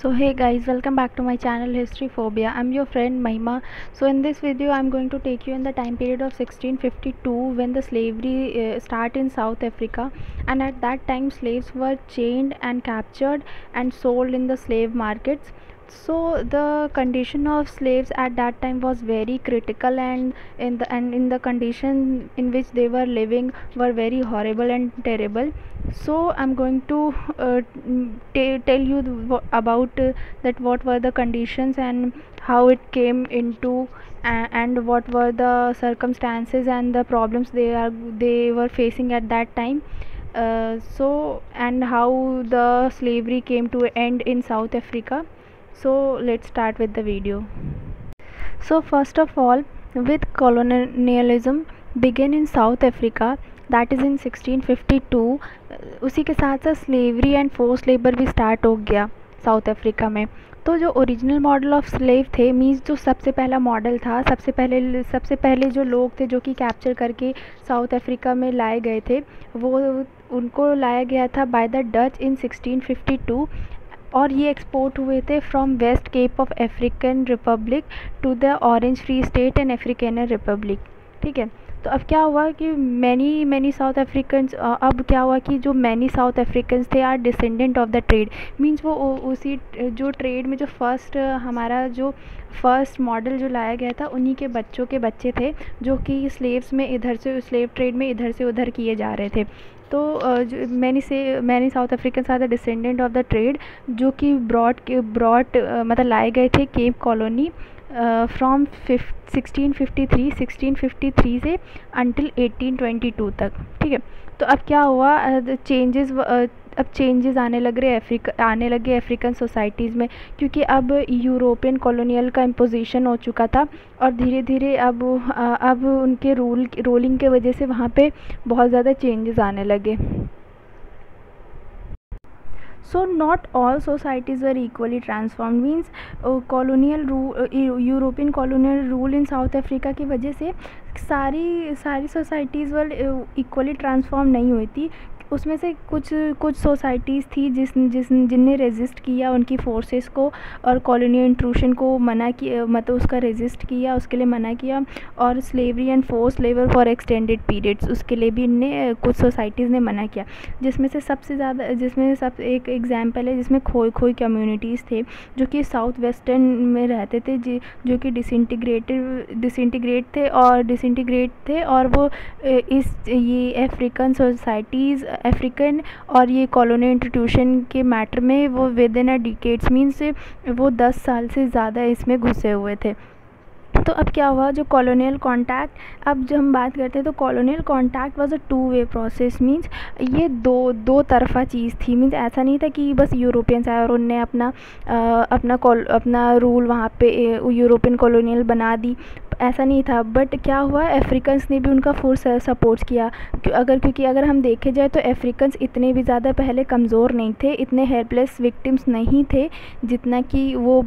So hey guys, welcome back to my channel History Phobia. I'm your friend Mahima. So in this video I'm going to take you in the time period of 1652 when the slavery start in South Africa, and at that time slaves were chained and captured and sold in the slave markets. So the condition of slaves at that time was very critical, and in the condition in which they were living were very horrible and terrible. So I'm going to tell you about that what were the conditions and how it came into, and what were the circumstances and the problems they were facing at that time. And how the slavery came to an end in South Africa. So let's start with the video. So first of all, with colonialism began in South Africa, that is in 1652. उसी के साथ साथ slavery and force labour भी start हो गया south Africa में. तो जो ओरिजिनल मॉडल ऑफ स्लेव थे, मीन्स जो सबसे पहला मॉडल था, सबसे पहले जो लोग थे जो कि कैप्चर करके साउथ अफ्रीका में लाए गए थे, वो उनको लाया गया था बाय द डच इन 1652, और ये एक्सपोर्ट हुए थे from West Cape of African Republic to the Orange Free State and African Republic. ठीक है. तो अब क्या हुआ कि मैनी साउथ अफ्रीकन्स, अब क्या हुआ कि जो मैनी साउथ अफ्रीकन्स थे are descendant of the trade. Means वो उसी जो ट्रेड में जो हमारा जो फर्स्ट मॉडल जो लाया गया था, उन्हीं के बच्चों के बच्चे थे जो कि स्लेव्स में इधर से स्लेव ट्रेड में इधर से उधर किए जा रहे थे. तो many South Africans are the descendant of the trade, जो कि ब्रॉड मतलब लाए गए थे केप कॉलोनी फ्रॉम 1653 से अंटिल 1822 तक. ठीक है. तो अब क्या हुआ, अब चेंजेस आने लगे अफ्रीकन सोसाइटीज़ में, क्योंकि अब यूरोपियन कॉलोनियल का इम्पोजिशन हो चुका था, और धीरे धीरे अब उनके रूलिंग के वजह से वहाँ पे बहुत ज़्यादा चेंजेस आने लगे. So not all societies were equally transformed. Means European colonial rule in south Africa की वजह से सारी सोसाइटीज़ वर इक्वली ट्रांसफॉर्म नहीं हुई थी. उसमें से कुछ सोसाइटीज़ थी जिनने रेजिस्ट किया उनकी फोर्सेस को, और कॉलोनियल इंट्रूशन को मना किया, मतलब उसका रेजिस्ट किया, उसके लिए मना किया. और slavery and force labour for extended periods, उसके लिए भी इनने कुछ सोसाइटीज़ ने मना किया. जिसमें से सबसे ज़्यादा एक एग्जांपल है जिसमें खोई कम्युनिटीज़ थे जो कि साउथ वेस्टर्न में रहते थे, जो कि डिसइंटीग्रेट थे, और वो ये अफ्रीकन और ये कॉलोनियल इंस्टीट्यूशन के मैटर में वो with in a decades, means वो 10 साल से ज़्यादा इसमें घुसे हुए थे. तो अब क्या हुआ, जो कॉलोनियल कॉन्टैक्ट, अब जब हम बात करते हैं तो colonial contact was a two way process. Means ये दो तरफा चीज़ थी. मीन्स ऐसा नहीं था कि बस यूरोपियंस आए और उनने अपना रूल वहाँ पे यूरोपियन कॉलोनियल बना दी, ऐसा नहीं था. बट क्या हुआ, अफ्रीकन्स ने भी उनका फुल सपोर्ट किया. क्योंकि अगर हम देखे जाए तो अफ्रीकन्स इतने भी ज़्यादा पहले कमज़ोर नहीं थे, इतने हेल्पलेस विक्टिम्स नहीं थे जितना कि वो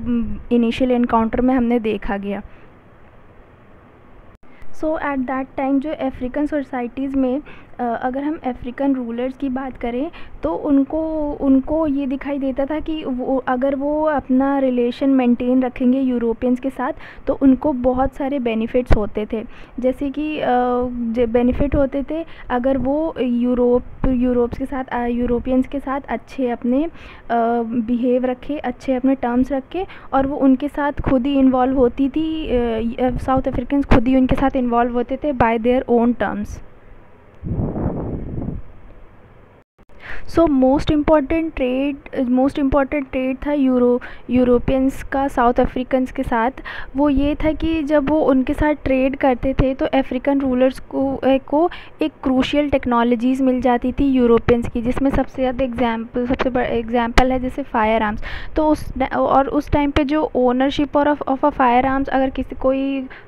इनिशियल एनकाउंटर में हमने देखा गया. सो एट दैट टाइम जो अफ्रीकन सोसाइटीज़ में अगर हम अफ्रीकन रूलर्स की बात करें तो उनको ये दिखाई देता था कि अगर वो अपना रिलेशन मेंटेन रखेंगे यूरोपियंस के साथ तो उनको बहुत सारे बेनिफिट्स होते थे. जैसे कि बेनिफिट होते थे अगर वो यूरोपियंस के साथ अच्छे अपने बिहेव रखे, अच्छे अपने टर्म्स रखे, और वो उनके साथ खुद ही इन्वॉल्व होती थी. साउथ अफ्रीकन्स खुद ही उनके साथ इन्वॉल्व होते थे bye their own terms. So most important trade था यूरोपियंस का साउथ अफ्रीकन्स के साथ. वो ये था कि जब वो उनके साथ ट्रेड करते थे तो अफ्रीकन रूलर्स को एक क्रूशियल टेक्नोलॉजीज़ मिल जाती थी यूरोपियंस की, जिसमें सबसे बड़ा एग्जांपल है जैसे फायर आर्म्स. तो उस टाइम पे जो ownership of a fire arms, अगर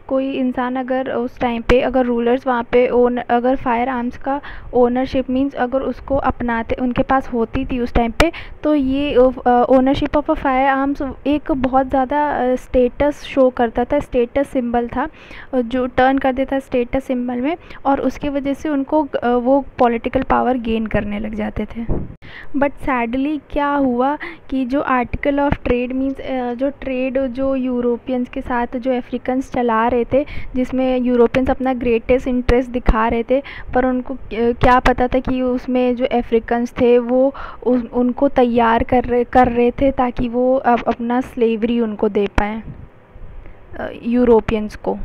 कोई इंसान अगर उस टाइम पे अगर रूलर्स वहाँ पे अगर फायर आर्म्स का ओनरशिप, मीन्स अगर उसको अपनाते उनके पास होती थी उस टाइम पे, तो ये ownership of a fire arms एक बहुत ज़्यादा स्टेटस शो करता था, स्टेटस सिंबल था जो टर्न कर देता स्टेटस सिंबल में, और उसकी वजह से उनको वो पॉलिटिकल पावर गेन करने लग जाते थे. बट सैडली क्या हुआ कि जो आर्टिकल ऑफ ट्रेड मीन्स जो ट्रेड जो यूरोपियंस के साथ जो अफ्रीकन्स चला रहे थे, जिसमें यूरोपियंस अपना ग्रेटेस्ट इंटरेस्ट दिखा रहे थे, पर उनको क्या पता था कि उसमें जो अफ्रीकन्स थे वो उनको तैयार कर रहे थे ताकि वो अपना स्लेवरी उनको दे पाएँ यूरोपियंस को।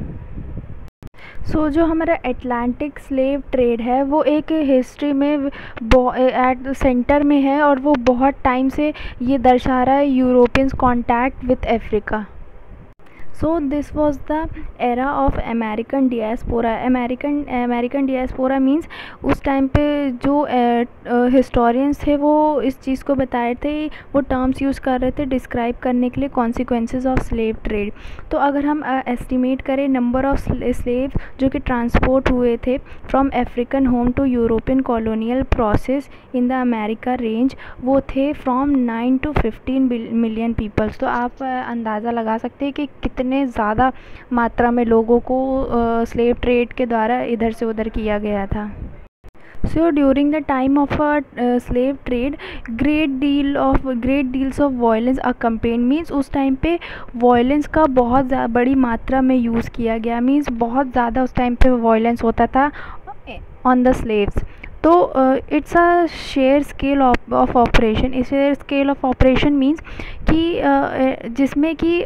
जो हमारा अटलांटिक स्लेव ट्रेड है वो एक हिस्ट्री में एट सेंटर में है, और वो बहुत टाइम से ये दर्शा रहा है Europeans contact with Africa. This was the era of American diaspora. American diaspora means उस टाइम पे जो हिस्टोरियंस थे वो इस चीज़ को बताए थे, वो टर्म्स यूज़ कर रहे थे डिस्क्राइब करने के लिए कॉन्सिक्वेंसेस ऑफ स्लेव ट्रेड। तो अगर हम एस्टिमेट करें नंबर ऑफ स्लेव जो कि ट्रांसपोर्ट हुए थे from African home to European colonial process in the America range, वो थे फ्रॉम 9 to 15 मिलियन पीपल्स। तो आप अंदाज़ा लगा सकते हैं कि कितने ज़्यादा मात्रा में लोगों को स्लेव ट्रेड के द्वारा इधर से उधर किया गया था। During the time of slave trade great deals of violence accompanied, means उस टाइम पे वायलेंस का बहुत बड़ी मात्रा में यूज़ किया गया, मीन्स बहुत ज़्यादा उस टाइम पे वायलेंस होता था ऑन द स्लेव्स। तो it's a share scale of operation. Share scale of operation means कि जिसमें कि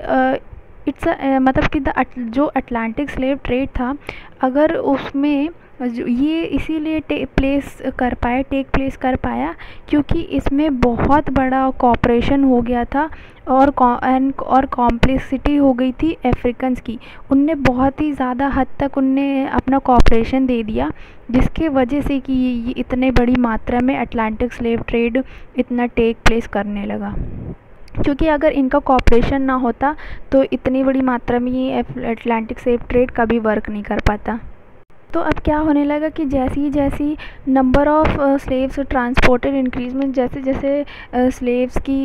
इट्स मतलब कि जो अटलांटिक स्लेव ट्रेड था, अगर उसमें ये इसीलिए टेक प्लेस कर पाया क्योंकि इसमें बहुत बड़ा कॉपरेशन हो गया था और कॉम्प्लेक्सिटी हो गई थी अफ्रीकन्स की। उनने बहुत ही ज़्यादा हद तक उनने अपना कॉपरेशन दे दिया, जिसके वजह से कि ये इतने बड़ी मात्रा में अटलांटिक स्लेव ट्रेड इतना टेक प्लेस करने लगा। क्योंकि अगर इनका कॉपरेशन ना होता तो इतनी बड़ी मात्रा में ये अटलांटिक स्लेव ट्रेड कभी वर्क नहीं कर पाता। तो अब क्या होने लगा कि जैसी number of slaves transported increase में जैसे स्लेव्स की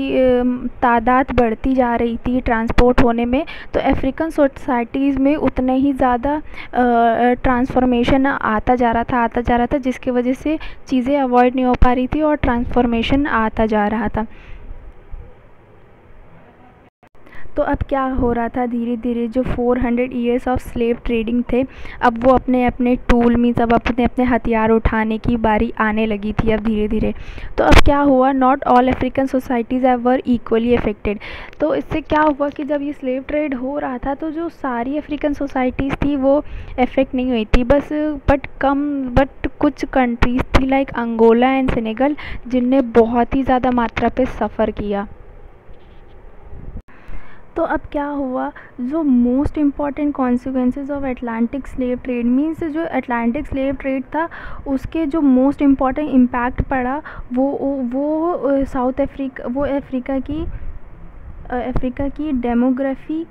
तादाद बढ़ती जा रही थी ट्रांसपोर्ट होने में, तो अफ्रीकन सोसाइटीज़ में उतना ही ज़्यादा ट्रांसफॉर्मेशन आता जा रहा था, जिसकी वजह से चीज़ें अवॉइड नहीं हो पा रही थी और ट्रांसफॉर्मेशन आता जा रहा था। तो अब क्या हो रहा था, धीरे धीरे जो 400 ईयर्स ऑफ स्लेव ट्रेडिंग थे, अब वो अपने अपने टूल मीन्स अब अपने अपने हथियार उठाने की बारी आने लगी थी अब धीरे धीरे। तो अब क्या हुआ, not all African societies were equally affected. तो इससे क्या हुआ कि जब ये स्लेव ट्रेड हो रहा था तो जो सारी अफ्रीकन सोसाइटीज़ थी वो अफेक्ट नहीं हुई थी, बट कुछ कंट्रीज़ थी लाइक अंगोला एंड सेनेगल जिनने बहुत ही ज़्यादा मात्रा पे सफ़र किया। तो अब क्या हुआ, जो most important consequences of Atlantic slave trade means जो अटलांटिक स्लेव ट्रेड था उसके जो मोस्ट इम्पॉर्टेंट इम्पैक्ट पड़ा वो अफ्रीका की डेमोग्राफी,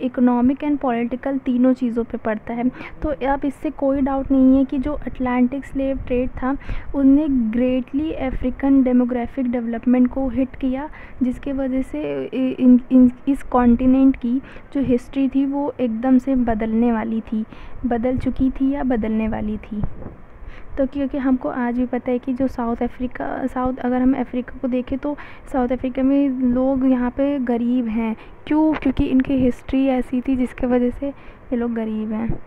इकोनॉमिक एंड पॉलिटिकल तीनों चीज़ों पे पड़ता है। तो अब इससे कोई डाउट नहीं है कि जो अटलांटिक स्लेव ट्रेड था उसने ग्रेटली अफ्रीकन डेमोग्राफिक डेवलपमेंट को हिट किया, जिसके वजह से इस कॉन्टिनेंट की जो हिस्ट्री थी वो एकदम से बदल चुकी थी या बदलने वाली थी। तो क्योंकि हमको आज भी पता है कि जो अगर हम अफ्रीका को देखें तो साउथ अफ्रीका में लोग यहाँ पे गरीब हैं। क्यों? क्योंकि इनकी हिस्ट्री ऐसी थी जिसके वजह से ये लोग गरीब हैं।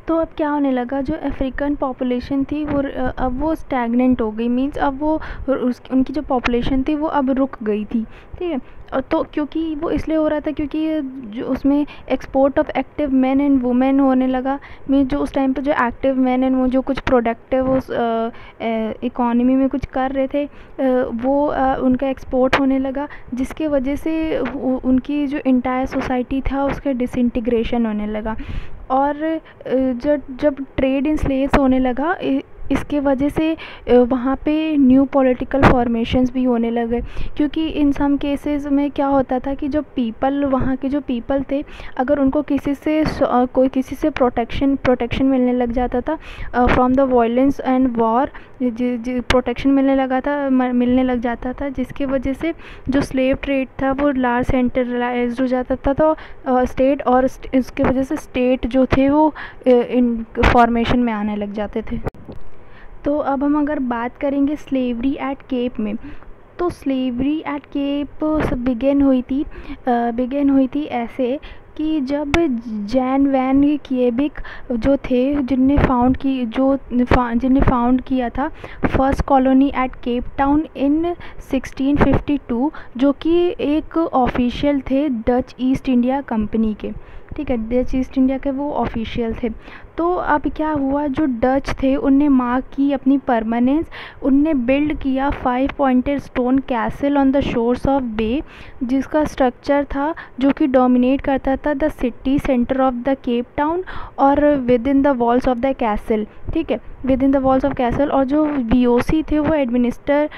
तो अब क्या होने लगा, जो अफ्रीकन पॉपुलेशन थी अब वो स्टैगनेंट हो गई, मीन्स अब वो उनकी जो पॉपुलेशन थी वो अब रुक गई थी, ठीक है। तो क्योंकि वो इसलिए हो रहा था क्योंकि जो उसमें export of active man and women होने लगा, मीन्स जो उस टाइम पे जो एक्टिव मैन एंड वो जो कुछ प्रोडक्टिव उस इकोनॉमी में कुछ कर रहे थे वो उनका एक्सपोर्ट होने लगा, जिसके वजह से उनकी जो इंटायर सोसाइटी था उसका डिसइंटीग्रेशन होने लगा। और जब ट्रेड इन स्लेव्स होने लगा इसके वजह से वहाँ पे न्यू पॉलिटिकल फॉर्मेशंस भी होने लगे, क्योंकि इन सम केसेस में क्या होता था कि जो वहाँ के जो पीपल थे, अगर उनको किसी से प्रोटेक्शन मिलने लग जाता था from the violence and war, protection मिलने लग जाता था, जिसकी वजह से जो स्लेव ट्रेड था वो लार्ज सेंट्रलाइज्ड हो जाता था। तो स्टेट और इसके वजह से स्टेट जो थे वो इन फॉर्मेशन में आने लग जाते थे। तो अब हम अगर बात करेंगे स्लेवरी एट केप में, तो स्लेवरी एट केप बिगिन हुई थी ऐसे कि जब जैन वैन किएबिक जो थे जिनने फाउंड किया था first colony at Cape Town in 1652, जो कि एक ऑफिशियल थे डच ईस्ट इंडिया कंपनी के, ठीक है, डच ईस्ट इंडिया के वो ऑफिशियल थे। तो अब क्या हुआ, जो डच थे उनने मार्क की अपनी परमानेंस, उनने बिल्ड किया 5 pointed stone castle on the shores of bay, जिसका स्ट्रक्चर था जो कि डोमिनेट करता था the city centre of the Cape Town और within the walls of the castle, ठीक है, within the walls of castle. और जो वीओसी थे वो एडमिनिस्टर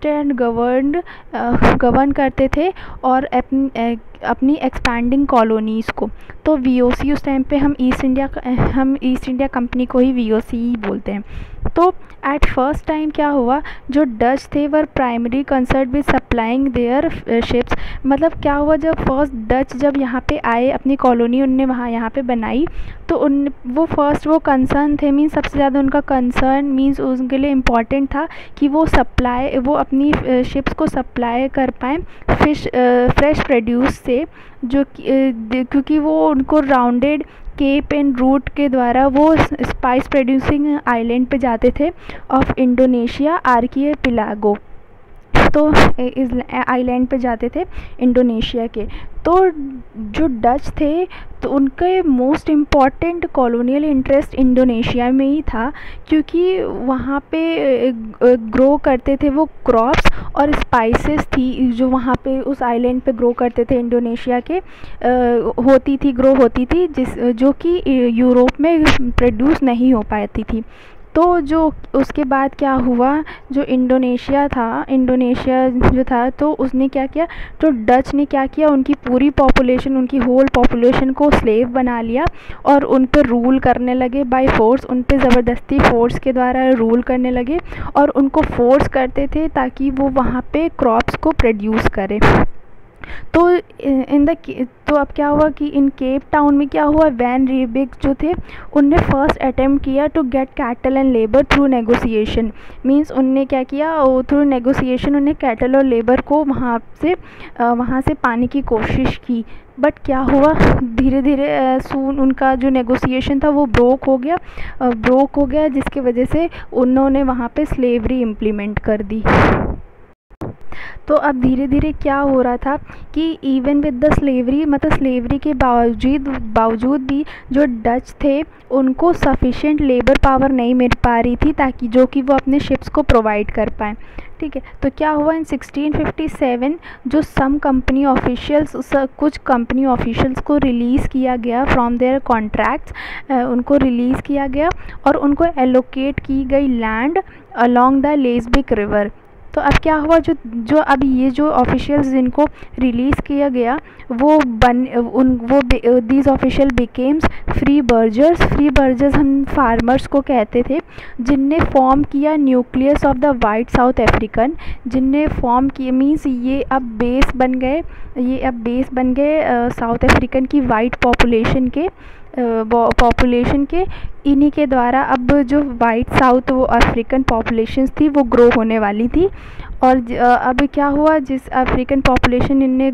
एंड गवर्न करते थे और अपनी एक्सपैंडिंग कॉलोनीज़ को। तो वीओसी उस टाइम पे हम ईस्ट इंडिया कंपनी को ही वीओसी ही बोलते हैं। तो एट फर्स्ट टाइम क्या हुआ, जो डच थे were primary concern with supplying their ships, मतलब क्या हुआ, जब फर्स्ट डच जब यहाँ पे आए अपनी कॉलोनी उनने यहाँ पे बनाई, तो वो कंसर्न थे, मीन्स सबसे ज़्यादा उनका कंसर्न मीन्स उनके लिए इम्पॉर्टेंट था कि वो अपनी शिप्स को सप्लाई कर पाएँ फ्रेश प्रोड्यूस से, जो क्योंकि वो उनको राउंडेड केप एंड रूट के द्वारा वो स्पाइस प्रोड्यूसिंग आइलैंड पे जाते थे ऑफ इंडोनेशिया आर्किपेलागो, तो इस आइलैंड पे जाते थे इंडोनेशिया के। तो जो डच थे तो उनके most important colonial interest Indonesia में ही था, क्योंकि वहाँ पे ग्रो करते थे वो क्रॉप्स और स्पाइसेस थी जो वहाँ पे उस आइलैंड पे ग्रो करते थे इंडोनेशिया के, ग्रो होती थी जो कि यूरोप में प्रोड्यूस नहीं हो पाती थी। तो जो उसके बाद क्या हुआ, जो इंडोनेशिया जो था तो उसने क्या किया, तो डच ने क्या किया, उनकी पूरी पॉपुलेशन, उनकी होल पॉपुलेशन को स्लेव बना लिया और उन पर रूल करने लगे बाय फोर्स, उन पर ज़बरदस्ती फोर्स के द्वारा रूल करने लगे और उनको फोर्स करते थे ताकि वो वहाँ पे क्रॉप्स को प्रोड्यूस करें। तो अब क्या हुआ कि इन केप टाउन में क्या हुआ, वैन रीबिग जो थे उनने फर्स्ट अटेम्प्ट किया to get cattle and labour through negotiation, means उनने क्या किया, थ्रू नेगोशिएशन उन्हें कैटल और लेबर को वहाँ से पाने की कोशिश की। बट क्या हुआ, धीरे धीरे सून उनका जो नेगोशिएशन था वो ब्रोक हो गया जिसकी वजह से उन्होंने वहाँ पे स्लेवरी इम्प्लीमेंट कर दी। तो अब धीरे धीरे क्या हो रहा था कि इवन विद द स्लेवरी, मतलब स्लेवरी के बावजूद भी जो डच थे उनको सफिशिएंट लेबर पावर नहीं मिल पा रही थी ताकि जो कि वो अपने शिप्स को प्रोवाइड कर पाएँ, ठीक है। तो क्या हुआ, इन 1657 जो कुछ कंपनी ऑफिशियल्स को रिलीज़ किया गया फ्रॉम देयर कॉन्ट्रैक्ट्स, उनको रिलीज़ किया गया और उनको एलोकेट की गई लैंड अलोंग द लेस्बिक रिवर। तो अब क्या हुआ, जो अब ये जो ऑफिशियल्स जिनको रिलीज़ किया गया these official becomes free Buerger's हम फार्मर्स को कहते थे, जिनने फॉर्म किया nucleus of the white south African, जिनने फॉर्म किया मीन्स ये अब बेस बन गए साउथ अफ्रीकन की वाइट पॉपुलेशन के इन्हीं के द्वारा अब जो वाइट साउथ वो अफ्रीकन पॉपुलेशंस थी वो ग्रो होने वाली थी। और अब क्या हुआ, जिस अफ्रीकन पॉपुलेशन इनने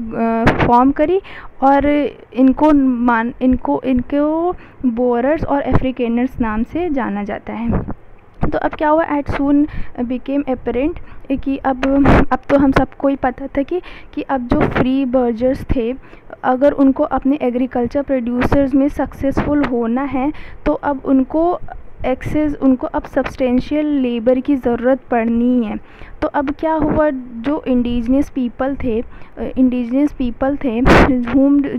फॉर्म करी और इनको बोरर्स और अफ्रीकेनर्स नाम से जाना जाता है। तो अब क्या हुआ, एट सून बिकेम एपरेंट कि अब तो हम सबको ही पता था कि अब जो फ्री बर्जर्स थे अगर उनको अपने एग्रीकल्चर प्रोड्यूसर्स में सक्सेसफुल होना है तो अब उनको अब सब्सटेंशियल लेबर की ज़रूरत पड़नी है। तो अब क्या हुआ, जो इंडिजिनियस पीपल थे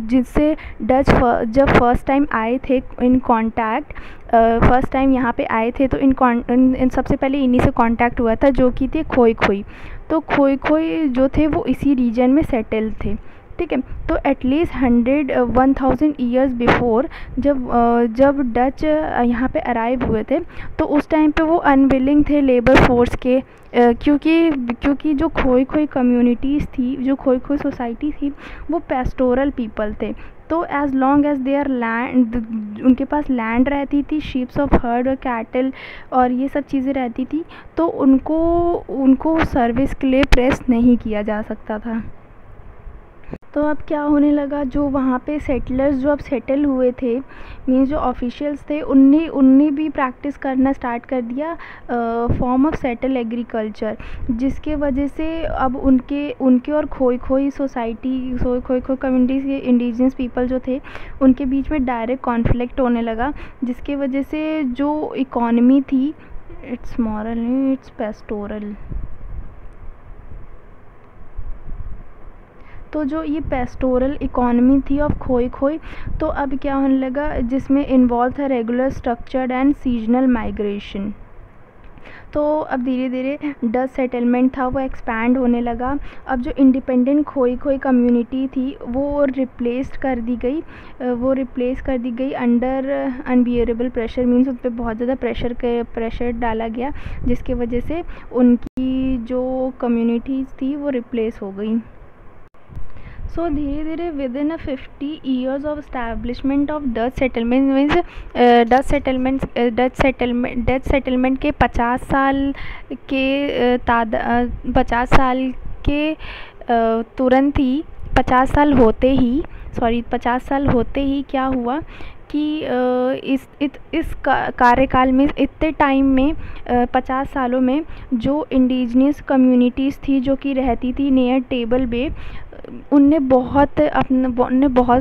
जिससे डच जब फर्स्ट टाइम आए थे इन कांटेक्ट, फर्स्ट टाइम यहाँ पे आए थे तो इन सबसे पहले इन्हीं से कांटेक्ट हुआ था जो कि थे खोई। तो खोई जो थे वो इसी रीजन में सेटल थे। ठीक है। तो एटलीस्ट 1000 ईयर्स बिफोर जब डच यहाँ पे अराइव हुए थे, तो उस टाइम पे वो अनविलिंग थे लेबर फोर्स के, क्योंकि जो खोई खोई कम्युनिटीज़ थी, जो खोई खोई सोसाइटी थी, वो पेस्टोरल पीपल थे। तो as long as their land, उनके पास लैंड रहती थी, शीप्स ऑफ हर्ड और कैटल और ये सब चीज़ें रहती थी, तो उनको सर्विस के लिए प्रेस नहीं किया जा सकता था। तो अब क्या होने लगा, जो वहाँ पे सेटलर्स जो अब सेटल हुए थे, मीन्स जो ऑफिशियल्स थे, उनने भी प्रैक्टिस करना स्टार्ट कर दिया फॉर्म ऑफ सेटल एग्रीकल्चर, जिसके वजह से अब उनके और खोई खोई सोसाइटी, खोई खोई कम्युनिटीज़ के इंडिजिनस पीपल जो थे, उनके बीच में डायरेक्ट कॉन्फ्लिक्ट होने लगा, जिसके वजह से जो इकॉनमी थी, इट्स मॉरल नहीं, इट्स पेस्टोरल, तो जो ये पेस्टोरल इकॉनमी थी ऑफ खोई खोई, तो अब क्या होने लगा, जिसमें इन्वॉल्व था regular structured and seasonal migration. तो अब धीरे धीरे डच सेटलमेंट था वो एक्सपैंड होने लगा। अब जो इंडिपेंडेंट खोई खोई कम्युनिटी थी वो रिप्लेस कर दी गई अंडर अनबियरेबल प्रेशर, मीन्स उन पर बहुत ज़्यादा प्रेशर डाला गया, जिसकी वजह से उनकी जो कम्युनिटीज़ थी वो रिप्लेस हो गई। सो धीरे धीरे with in 50 years of establishment of Dutch settlement, means Dutch settlement के 50 साल के तुरंत ही 50 साल होते ही क्या हुआ कि इस कार्यकाल में, इतने टाइम में, 50 सालों में जो इंडिजिनियस कम्युनिटीज़ थी जो कि रहती थी नियर टेबल बे, उनने बहुत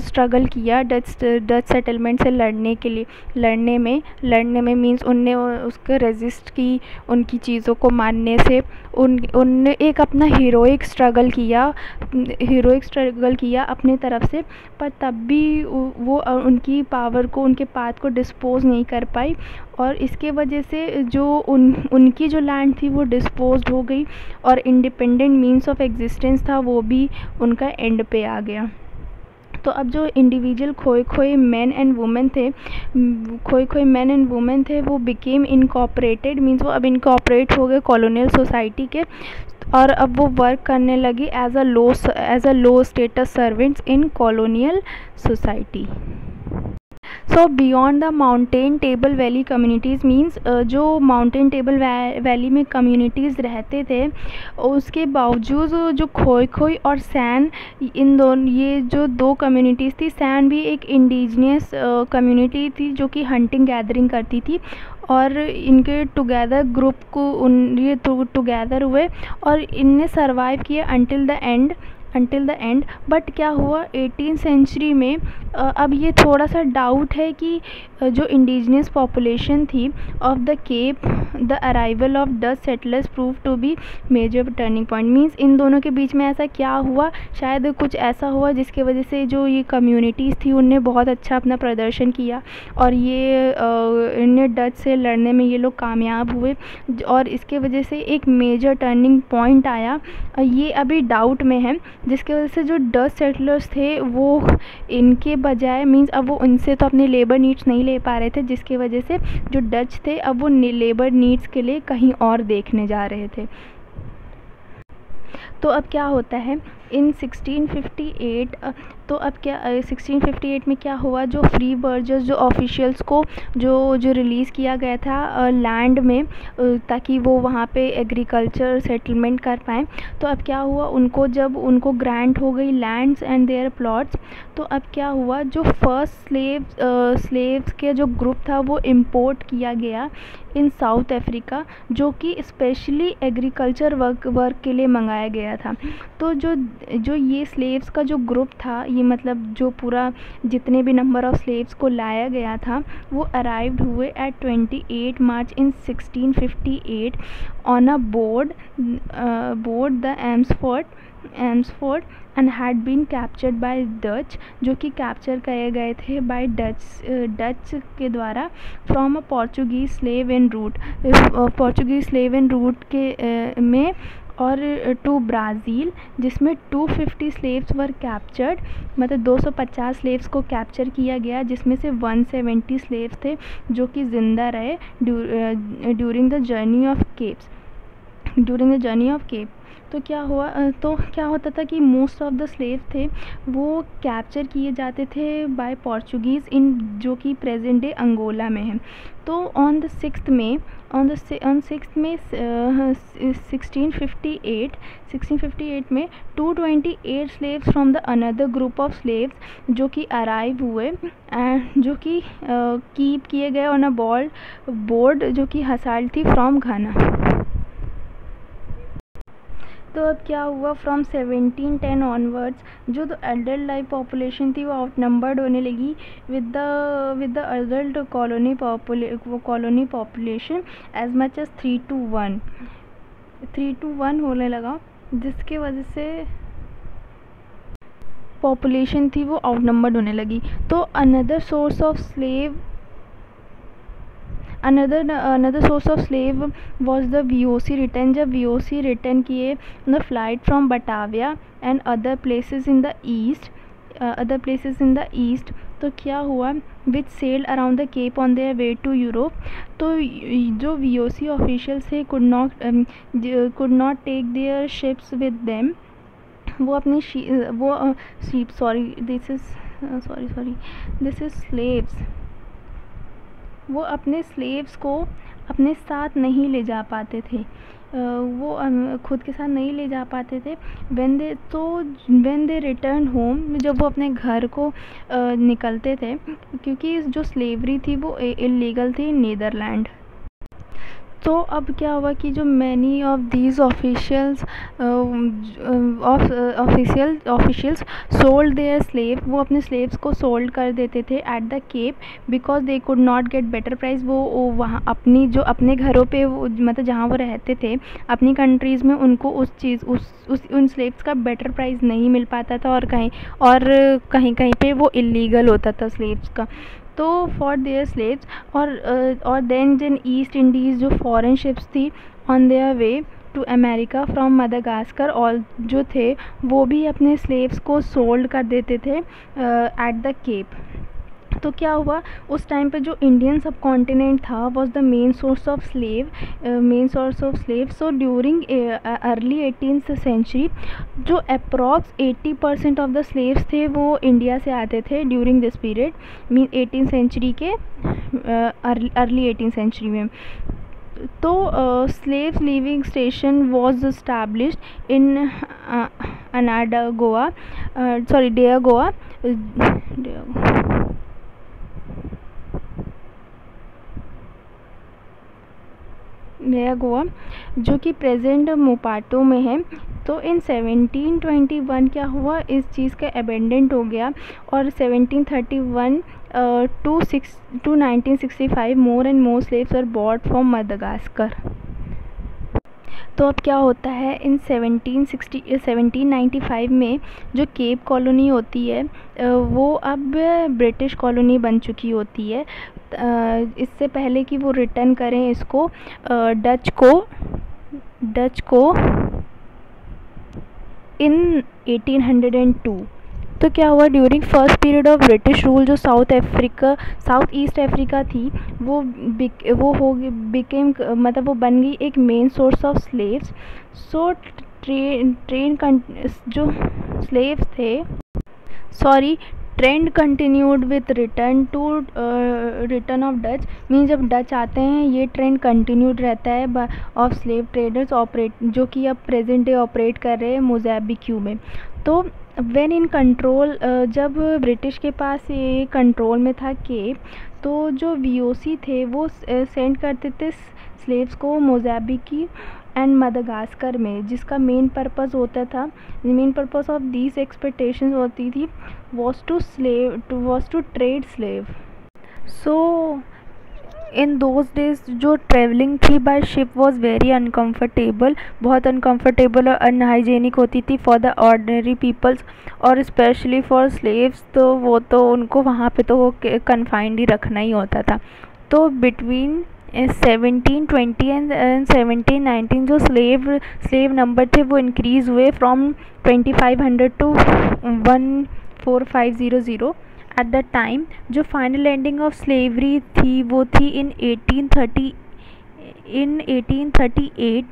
स्ट्रगल किया डच सेटलमेंट से लड़ने में मींस उनने उसको रेजिस्ट की, उनकी चीज़ों को मानने से। उनने एक अपना हीरोइक स्ट्रगल किया अपने तरफ से, पर तब भी वो उनकी पावर को, उनके पाथ को डिस्पोज नहीं कर पाई, और इसके वजह से जो उनकी जो लैंड थी वो डिस्पोज्ड हो गई, और इंडिपेंडेंट मीन्स ऑफ एग्जिस्टेंस था वो भी उनका एंड पे आ गया। तो अब जो इंडिविजुअल खोई खोई मैन एंड वुमेन थे वो बिकेम इनकॉर्पोरेटेड, मीन्स वो अब इनकॉर्पोरेट हो गए कॉलोनियल सोसाइटी के, और अब वो वर्क करने लगी as a low status servants in colonial society. So beyond the mountain table valley communities, means जो माउंटेन टेबल वैली में कम्युनिटीज़ रहते थे, उसके बावजूद जो खोई खोई और सैन, ये जो दो कम्युनिटीज़ थी, सैन भी एक इंडिजिनियस कम्युनिटी थी जो कि हंटिंग गैदरिंग करती थी, और इनके टुगेदर ये टुगेदर हुए और इनने सर्वाइव किया अंटिल द एंड। बट क्या हुआ 18th सेंचुरी में, अब ये थोड़ा सा डाउट है कि जो इंडिजिनियस पॉपुलेशन थी of the Cape, the arrival of Dutch settlers prove to be major turning point, means इन दोनों के बीच में ऐसा क्या हुआ, शायद कुछ ऐसा हुआ जिसकी वजह से जो ये कम्युनिटीज़ थी उनने बहुत अच्छा अपना प्रदर्शन किया, और ये इन्हें डच से लड़ने में ये लोग कामयाब हुए, और इसके वजह से एक मेजर टर्निंग पॉइंट आया। ये अभी डाउट में है, जिसकी वजह से जो डच सेटलर्स थे वो इनके बजाय, मीन्स अब वो उनसे तो अपने लेबर नीड्स नहीं ले पा रहे थे, जिसकी वजह से जो डच थे अब वो लेबर नीड्स के लिए कहीं और देखने जा रहे थे। तो अब क्या होता है इन 1658, तो अब क्या 1658 में क्या हुआ, जो फ्री बर्जर्स, जो ऑफिशियल्स को जो रिलीज़ किया गया था लैंड में, ताकि वो वहाँ पे एग्रीकल्चर सेटलमेंट कर पाएँ, तो अब क्या हुआ, जब उनको ग्रांट हो गई लैंड्स एंड देयर प्लॉट्स, तो अब क्या हुआ, जो फर्स्ट स्लेव्स के जो ग्रुप था वो इम्पोर्ट किया गया इन साउथ अफ्रीका, जो कि स्पेशली एग्रीकल्चर वर्क के लिए मंगाया गया था। तो जो ये स्लेव्स का जो ग्रुप था, ये मतलब जो पूरा जितने भी नंबर ऑफ़ स्लेव्स को लाया गया था, वो अराइव्ड हुए at 28 March in 1658 on a board the Amersfoort and had been captured by Dutch, जो कि कैप्चर किए गए थे बाय डच के द्वारा from a Portuguese slave and route के में, और टू ब्राज़ील, जिसमें 250 स्लेव्स वर कैप्चर्ड, मतलब 250 स्लेव्स को कैप्चर किया गया, जिसमें से 170 स्लेव्स थे जो कि ज़िंदा रहे during the journey of Cape. तो क्या होता था कि मोस्ट ऑफ द स्लेव थे वो कैप्चर किए जाते थे बाय पोर्चुगीज़ इन, जो कि प्रेजेंट डे अंगोला में है। तो ऑन 6 मई 1658 में 228 slaves from the another group of slaves जो कि अराइव हुए, जो कि कीप किए गए ऑन अ बोर्ड जो कि हसाल थी फ्रॉम घाना। तो अब क्या हुआ, फ्रॉम 1710 ऑनवर्ड्स जो एडल्ट लाइफ पॉपुलेशन थी वो आउटनंबर्ड होने लगी with the adult colony population as much as 3 to 1 होने लगा, जिसके वजह से पॉपुलेशन थी वो आउटनंबर्ड होने लगी। तो another source of slave was the VOC return, जब VOC रिटर्न किए the flight from Batavia and other places in the East. तो क्या हुआ, which sailed around the Cape on their way to Europe. तो जो VOC ऑफिशियल्स थे could not take their ships with them, वो अपनी slaves, वो अपने स्लेव्स को अपने साथ नहीं ले जा पाते थे, वो खुद के साथ नहीं ले जा पाते थे। व्हेन दे रिटर्न होम, जब वो अपने घर को निकलते थे, क्योंकि जो स्लेवरी थी वो इलीगल थी इन नीदरलैंड। तो अब क्या हुआ कि जो many of these officials sold their slave, वो अपने स्लेव्स को सोल्ड कर देते थे at the Cape because they could not get better price. वो वहाँ अपने घरों पे मतलब जहाँ वो रहते थे अपनी कंट्रीज़ में, उनको उन स्लेव्स का बेटर प्राइस नहीं मिल पाता था, और कहीं पे वो इलीगल होता था स्लेव्स का। तो फॉर देयर स्लेव्स और देन जिन ईस्ट इंडीज़ जो फॉरेन शिप्स थी on their way to America from Madagascar, और जो थे वो भी अपने स्लेव्स को सोल्ड कर देते थे एट द केप। तो क्या हुआ, उस टाइम पे जो इंडियन सब कॉन्टिनेंट था was the main source of slave. So during early 18th century जो अप्रॉक्स 80% ऑफ द स्लेव्स थे वो इंडिया से आते थे during this period, mean 18th century के अर्ली 18th सेंचुरी में। तो slaves living station was established in नया गोवा, जो कि प्रेजेंट मोपाटो में है। तो इन 1721 क्या हुआ, इस चीज़ का अबेंडेंट हो गया, और 1731 to 1965 more and more slaves are bought from Madagascar. तो अब क्या होता है, इन 1795 में जो केप कॉलोनी होती है वो अब ब्रिटिश कॉलोनी बन चुकी होती है। इससे पहले कि वो रिटर्न करें इसको डच को इन 1802। तो क्या हुआ, during first period of British rule जो साउथ ईस्ट अफ्रीका थी वो वो बन गई एक main source of slaves. So trend continued with return of Dutch, mean जब डच आते हैं ये ट्रेंड कंटिन्यूड रहता है ऑफ स्लेव ट्रेडर्स ऑपरेट, जो कि अब प्रेजेंट डे ऑपरेट कर रहे हैं मोज़ाम्बिक में। तो व्हेन इन कंट्रोल, जब ब्रिटिश के पास ये कंट्रोल में था केप, तो जो VOC थे वो सेंड करते थे स्लेव्स को मोज़ाम्बिक एंड मदागास्कर में, जिसका main purpose of these expectations होती थी was to trade slave। So in those days जो ट्रेवलिंग थी by ship was very uncomfortable, बहुत अनकम्फर्टेबल और अनहाइजेनिक होती थी फॉर द ऑर्डिनरी पीपल्स, और स्पेशली फॉर स्लेव्स। तो उनको वहाँ पे तो कन्फाइंड ही रखना ही होता था। तो बिटवीन 1720 एंड 1719 जो स्लेव नंबर थे वो इंक्रीज़ हुए from 2500 to 14500 at the time. जो फाइनल एंडिंग ऑफ स्लेवरी थी वो थी इन 1838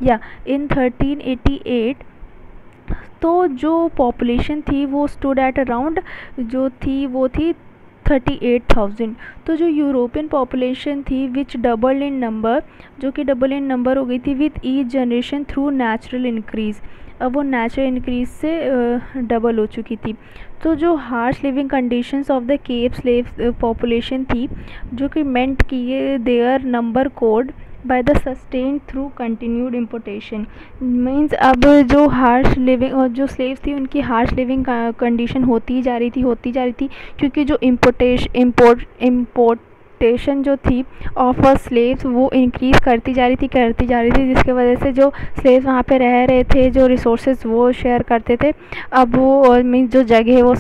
या इन 1388। तो जो पॉपुलेशन थी वो स्टूड एट अराउंड जो थी वो थी 38,000। तो जो यूरोपियन पॉपुलेशन थी विच डबल इन नंबर, जो कि डबल इन नंबर हो गई थी with each generation through natural increase. अब वो नेचुरल इंक्रीज से डबल हो चुकी थी। तो जो harsh living conditions of the Cape slave population थी जो कि मेंट किए their number code by the sustain through continued importation. Means अब जो हार्श लिविंग और जो स्लेव्स थी उनकी हार्श लिविंग कंडीशन होती जा रही थी क्योंकि जो इम्पोर्टेशन जो थी ऑफ स्लेव्स वो इंक्रीज़ करती जा रही थी जिसके वजह से जो स्लेव्स वहाँ पे रह रहे थे जो रिसोर्सेज वो शेयर करते थे। अब वो मीन्स जो जगह वो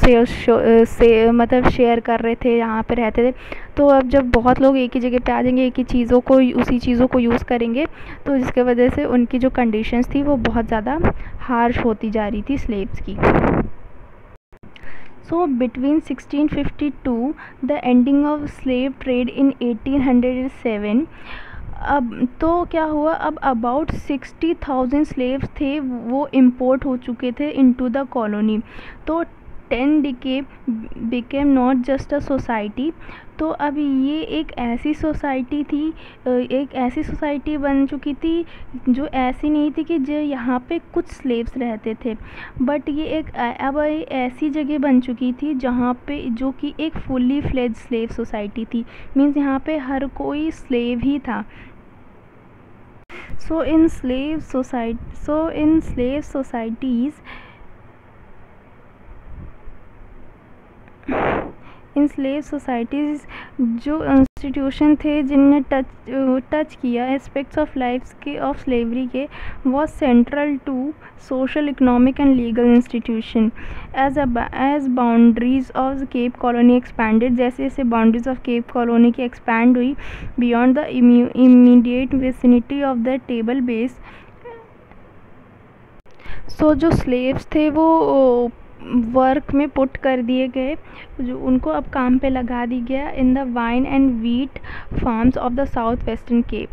मतलब शेयर कर रहे थे, यहाँ पे रहते थे। तो अब जब बहुत लोग एक ही जगह पे आ जाएंगे, एक ही उसी चीज़ों को यूज़ करेंगे, तो जिसके वजह से उनकी जो कंडीशंस थी वो बहुत ज़्यादा हार्श होती जा रही थी स्लेव्स की। So between 1652 the ending of slave trade in 1807, अब तो क्या हुआ, अब अबाउट 60,000 स्लेव्स थे वो इम्पोर्ट हो चुके थे इनटू द कॉलोनी। तो 10 decade became not just a society. तो अब ये एक ऐसी सोसाइटी बन चुकी थी जो ऐसी नहीं थी कि जो यहाँ पे कुछ स्लेव्स रहते थे, बट ये अब ऐसी जगह बन चुकी थी जहाँ पे जो कि एक फुल्ली फ्लेज स्लेव सोसाइटी थी। मीन्स यहाँ पे हर कोई स्लेव ही था। So in slave societies जो इंस्टीट्यूशन थे जिनने टच किया एस्पेक्ट्स ऑफ ऑफ स्लेवरी के was central to social, economic and legal institution as boundaries of Cape Colony expanded. जैसे जैसे बाउंड्रीज ऑफ केप कॉलोनी की एक्सपैंड हुई beyond the immediate vicinity of the table base. So जो slaves थे वो work में put कर दिए गए, जो उनको अब काम पे लगा दी गया in the wine and wheat farms of the south western Cape.